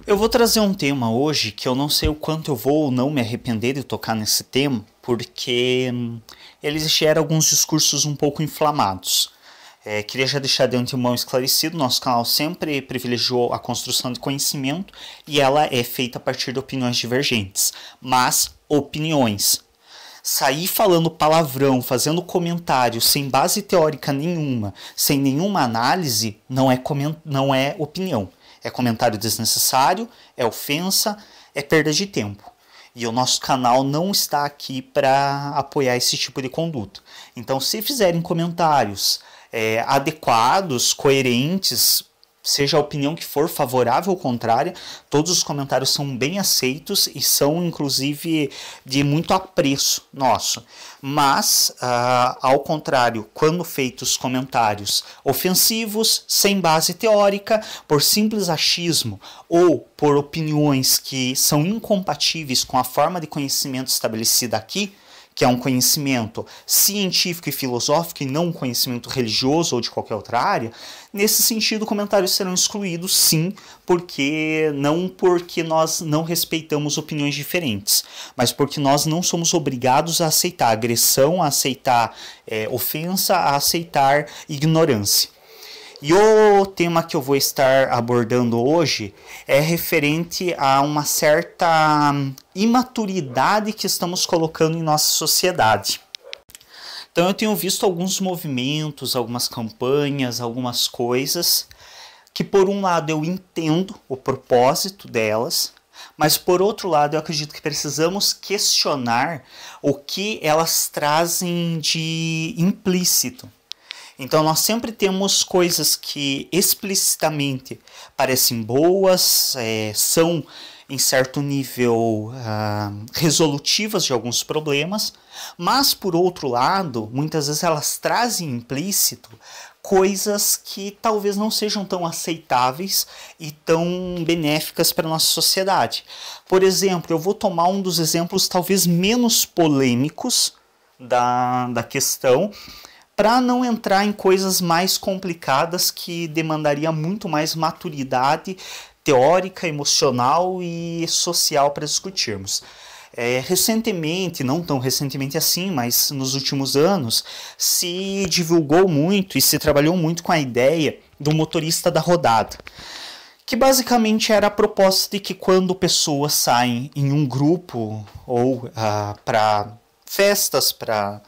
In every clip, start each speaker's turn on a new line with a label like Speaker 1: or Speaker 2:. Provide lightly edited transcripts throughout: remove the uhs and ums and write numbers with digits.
Speaker 1: Eu vou trazer um tema hoje que eu não sei o quanto eu vou ou não me arrepender de tocar nesse tema, porque ele gera alguns discursos um pouco inflamados. Queria já deixar de antemão esclarecido, nosso canal sempre privilegiou a construção de conhecimento e ela é feita a partir de opiniões divergentes, mas opiniões. Sair falando palavrão, fazendo comentários sem base teórica nenhuma, sem nenhuma análise, não é opinião. É comentário desnecessário, é ofensa, é perda de tempo. E o nosso canal não está aqui para apoiar esse tipo de conduta. Então, se fizerem comentários adequados, coerentes, seja a opinião que for, favorável ou contrária, todos os comentários são bem aceitos e são, inclusive, de muito apreço nosso. Mas, ao contrário, quando feitos comentários ofensivos, sem base teórica, por simples achismo ou por opiniões que são incompatíveis com a forma de conhecimento estabelecida aqui, que é um conhecimento científico e filosófico e não um conhecimento religioso ou de qualquer outra área, nesse sentido, comentários serão excluídos, sim, não porque nós não respeitamos opiniões diferentes, mas porque nós não somos obrigados a aceitar agressão, a aceitar ofensa, a aceitar ignorância. E o tema que eu vou estar abordando hoje é referente a uma certa imaturidade que estamos colocando em nossa sociedade. Então eu tenho visto alguns movimentos, algumas campanhas, algumas coisas que por um lado eu entendo o propósito delas, mas por outro lado eu acredito que precisamos questionar o que elas trazem de implícito. Então nós sempre temos coisas que explicitamente parecem boas, são em certo nível resolutivas de alguns problemas, mas por outro lado, muitas vezes elas trazem implícito coisas que talvez não sejam tão aceitáveis e tão benéficas para a nossa sociedade. Por exemplo, eu vou tomar um dos exemplos talvez menos polêmicos da questão, para não entrar em coisas mais complicadas que demandaria muito mais maturidade teórica, emocional e social para discutirmos. Recentemente, não tão recentemente assim, mas nos últimos anos, se divulgou muito e se trabalhou muito com a ideia do motorista da rodada, que basicamente era a proposta de que quando pessoas saem em um grupo ou para festas, para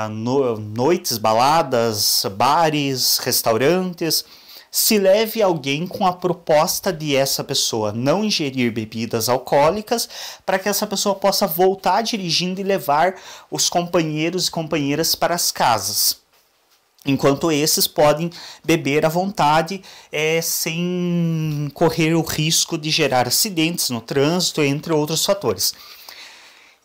Speaker 1: noites, baladas, bares, restaurantes, se leve alguém com a proposta de essa pessoa não ingerir bebidas alcoólicas para que essa pessoa possa voltar dirigindo e levar os companheiros e companheiras para as casas. Enquanto esses podem beber à vontade sem correr o risco de gerar acidentes no trânsito, entre outros fatores.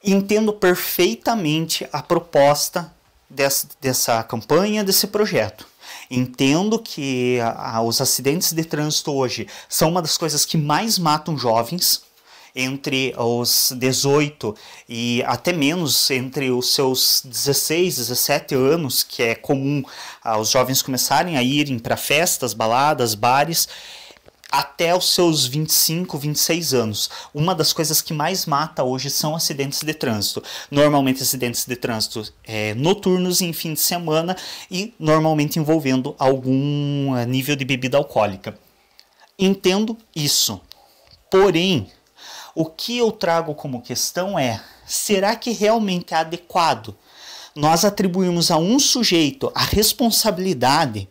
Speaker 1: Entendo perfeitamente a proposta dessa campanha, desse projeto. Entendo que os acidentes de trânsito hoje são uma das coisas que mais matam jovens, entre os 18 e até menos, entre os seus 16, 17 anos, que é comum os jovens começarem a irem para festas, baladas, bares, até os seus 25, 26 anos. Uma das coisas que mais mata hoje são acidentes de trânsito. Normalmente acidentes de trânsito noturnos em fim de semana e normalmente envolvendo algum nível de bebida alcoólica. Entendo isso. Porém, o que eu trago como questão é: será que realmente é adequado nós atribuirmos a um sujeito a responsabilidade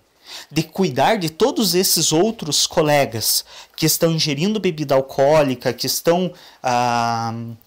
Speaker 1: de cuidar de todos esses outros colegas que estão ingerindo bebida alcoólica, que estão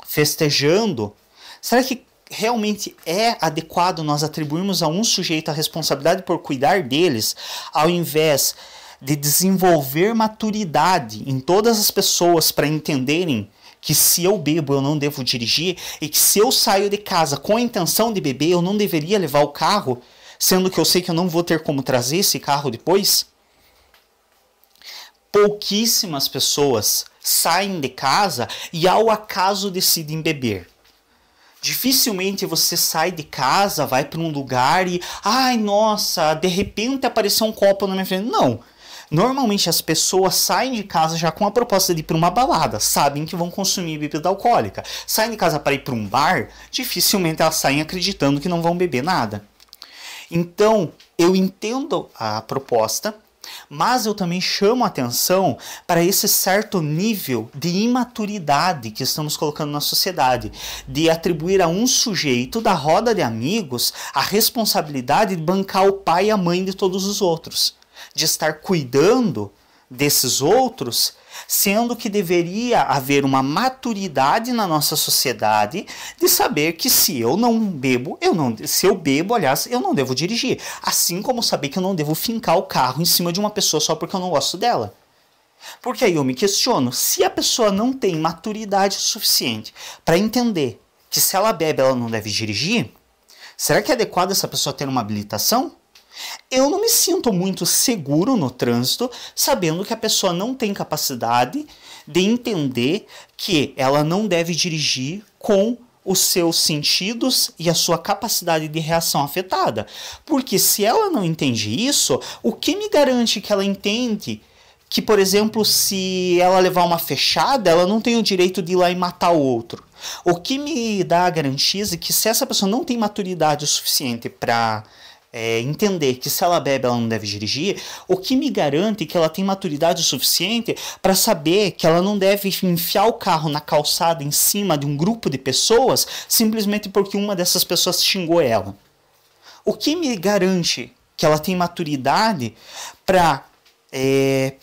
Speaker 1: festejando? Será que realmente é adequado nós atribuirmos a um sujeito a responsabilidade por cuidar deles, ao invés de desenvolver maturidade em todas as pessoas para entenderem que se eu bebo eu não devo dirigir, e que se eu saio de casa com a intenção de beber eu não deveria levar o carro, sendo que eu sei que eu não vou ter como trazer esse carro depois? Pouquíssimas pessoas saem de casa e ao acaso decidem beber. Dificilmente você sai de casa, vai para um lugar e, ai, nossa, de repente apareceu um copo na minha frente. Não. Normalmente as pessoas saem de casa já com a proposta de ir para uma balada, sabem que vão consumir bebida alcoólica. Saem de casa para ir para um bar, dificilmente elas saem acreditando que não vão beber nada. Então, eu entendo a proposta, mas eu também chamo a atenção para esse certo nível de imaturidade que estamos colocando na sociedade, de atribuir a um sujeito da roda de amigos a responsabilidade de bancar o pai e a mãe de todos os outros, de estar cuidando desses outros, sendo que deveria haver uma maturidade na nossa sociedade de saber que se eu não bebo, se eu bebo, aliás, eu não devo dirigir. Assim como saber que eu não devo fincar o carro em cima de uma pessoa só porque eu não gosto dela. Porque aí eu me questiono, se a pessoa não tem maturidade suficiente para entender que se ela bebe ela não deve dirigir, será que é adequado essa pessoa ter uma habilitação? Eu não me sinto muito seguro no trânsito sabendo que a pessoa não tem capacidade de entender que ela não deve dirigir com os seus sentidos e a sua capacidade de reação afetada. Porque se ela não entende isso, o que me garante que ela entende que, por exemplo, se ela levar uma fechada, ela não tem o direito de ir lá e matar o outro? O que me dá a garantia é que se essa pessoa não tem maturidade o suficiente para entender que se ela bebe ela não deve dirigir, o que me garante que ela tem maturidade o suficiente para saber que ela não deve enfiar o carro na calçada em cima de um grupo de pessoas simplesmente porque uma dessas pessoas xingou ela? O que me garante que ela tem maturidade para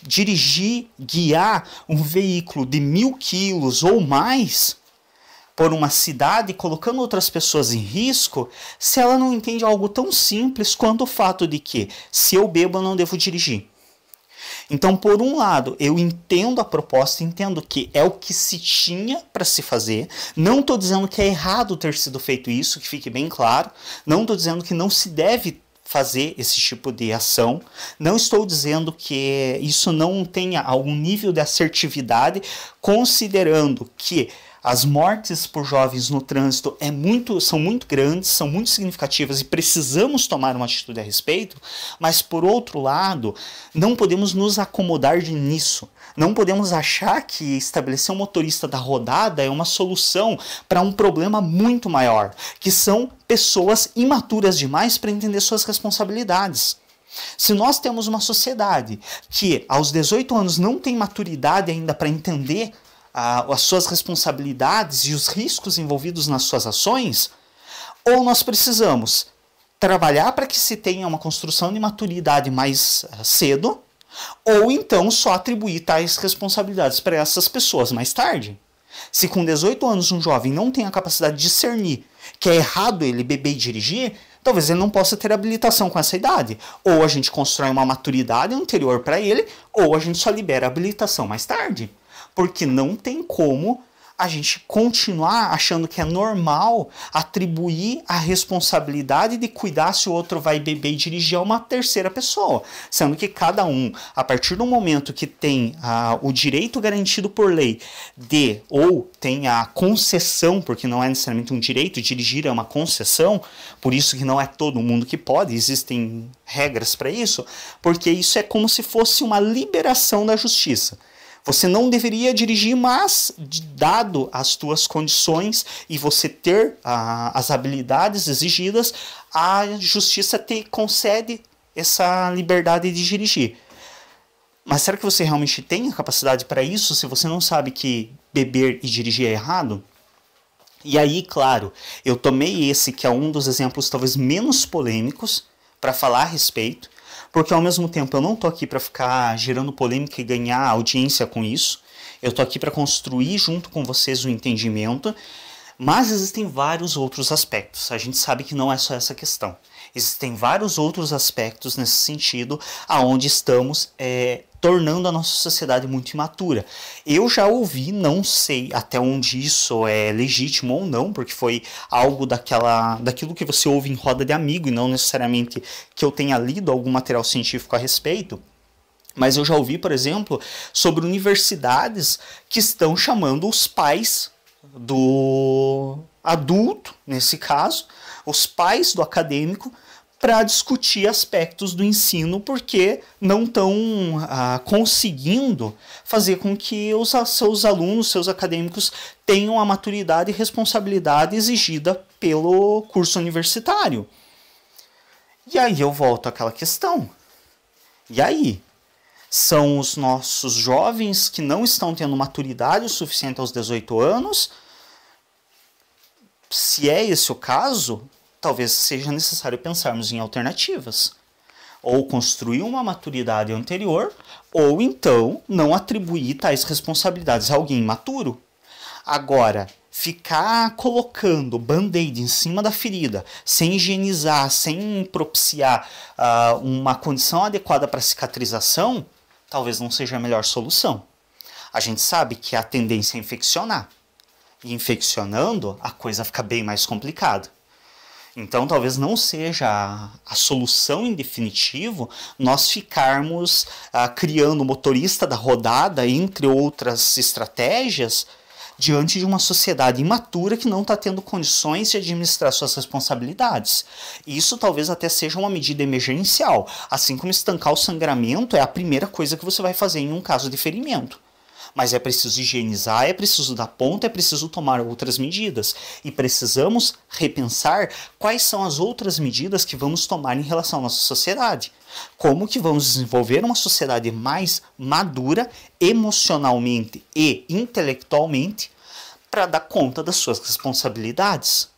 Speaker 1: dirigir, guiar um veículo de 1.000 quilos ou mais por uma cidade, colocando outras pessoas em risco, se ela não entende algo tão simples quanto o fato de que, se eu bebo, eu não devo dirigir? Então, por um lado, eu entendo a proposta, entendo que é o que se tinha para se fazer. Não estou dizendo que é errado ter sido feito isso, que fique bem claro. Não estou dizendo que não se deve fazer esse tipo de ação. Não estou dizendo que isso não tenha algum nível de assertividade, considerando que as mortes por jovens no trânsito são muito grandes, são muito significativas e precisamos tomar uma atitude a respeito, mas por outro lado, não podemos nos acomodar nisso. Não podemos achar que estabelecer um motorista da rodada é uma solução para um problema muito maior, que são pessoas imaturas demais para entender suas responsabilidades. Se nós temos uma sociedade que aos 18 anos não tem maturidade ainda para entender as suas responsabilidades e os riscos envolvidos nas suas ações, ou nós precisamos trabalhar para que se tenha uma construção de maturidade mais cedo, ou então só atribuir tais responsabilidades para essas pessoas mais tarde. Se com 18 anos um jovem não tem a capacidade de discernir que é errado ele beber e dirigir, talvez ele não possa ter habilitação com essa idade. Ou a gente constrói uma maturidade anterior para ele, ou a gente só libera a habilitação mais tarde. Porque não tem como a gente continuar achando que é normal atribuir a responsabilidade de cuidar se o outro vai beber e dirigir a uma terceira pessoa. Sendo que cada um, a partir do momento que tem o direito garantido por lei ou tem a concessão, porque não é necessariamente um direito, dirigir é uma concessão, por isso que não é todo mundo que pode, existem regras para isso, porque isso é como se fosse uma liberação da justiça. Você não deveria dirigir, mas, dado as tuas condições e você ter as habilidades exigidas, a justiça te concede essa liberdade de dirigir. Mas será que você realmente tem a capacidade para isso se você não sabe que beber e dirigir é errado? E aí, claro, eu tomei esse que é um dos exemplos talvez menos polêmicos para falar a respeito, porque ao mesmo tempo eu não estou aqui para ficar gerando polêmica e ganhar audiência com isso. Eu estou aqui para construir junto com vocês o entendimento, mas existem vários outros aspectos. A gente sabe que não é só essa questão. Existem vários outros aspectos nesse sentido, aonde estamos tornando a nossa sociedade muito imatura. Eu já ouvi, não sei até onde isso é legítimo ou não, porque foi algo daquilo que você ouve em roda de amigo e não necessariamente que eu tenha lido algum material científico a respeito. Mas eu já ouvi, por exemplo, sobre universidades que estão chamando os pais do adulto, nesse caso, os pais do acadêmico, para discutir aspectos do ensino, porque não estão conseguindo fazer com que os seus alunos, seus acadêmicos, tenham a maturidade e responsabilidade exigida pelo curso universitário. E aí eu volto àquela questão. E aí? São os nossos jovens que não estão tendo maturidade o suficiente aos 18 anos? Se é esse o caso, talvez seja necessário pensarmos em alternativas. Ou construir uma maturidade anterior, ou então não atribuir tais responsabilidades a alguém imaturo. Agora, ficar colocando band-aid em cima da ferida, sem higienizar, sem propiciar uma condição adequada para cicatrização, talvez não seja a melhor solução. A gente sabe que a tendência é infeccionar. E infeccionando, a coisa fica bem mais complicada. Então, talvez não seja a solução em definitivo nós ficarmos criando o motorista da rodada, entre outras estratégias, diante de uma sociedade imatura que não está tendo condições de administrar suas responsabilidades. Isso talvez até seja uma medida emergencial, assim como estancar o sangramento é a primeira coisa que você vai fazer em um caso de ferimento. Mas é preciso higienizar, é preciso dar ponto, é preciso tomar outras medidas. E precisamos repensar quais são as outras medidas que vamos tomar em relação à nossa sociedade. Como que vamos desenvolver uma sociedade mais madura, emocionalmente e intelectualmente, para dar conta das suas responsabilidades.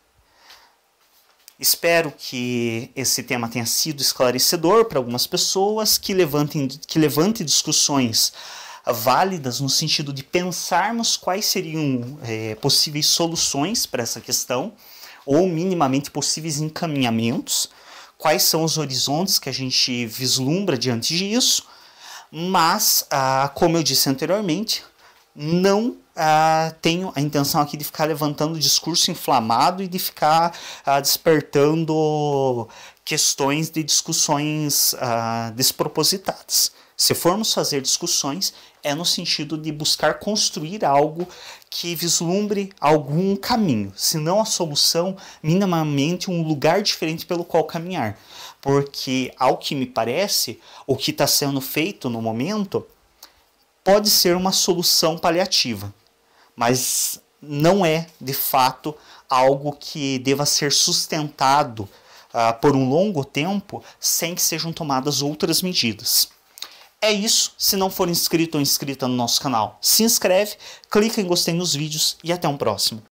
Speaker 1: Espero que esse tema tenha sido esclarecedor para algumas pessoas, que levante discussões válidas no sentido de pensarmos quais seriam possíveis soluções para essa questão, ou minimamente possíveis encaminhamentos, quais são os horizontes que a gente vislumbra diante disso, mas, como eu disse anteriormente, não tenho a intenção aqui de ficar levantando discurso inflamado e de ficar despertando questões de discussões despropositadas. Se formos fazer discussões, é no sentido de buscar construir algo que vislumbre algum caminho, se não a solução, minimamente um lugar diferente pelo qual caminhar. Porque, ao que me parece, o que está sendo feito no momento pode ser uma solução paliativa, mas não é, de fato, algo que deva ser sustentado por um longo tempo sem que sejam tomadas outras medidas. É isso. Se não for inscrito ou inscrita no nosso canal, se inscreve, clica em gostei nos vídeos e até um próximo.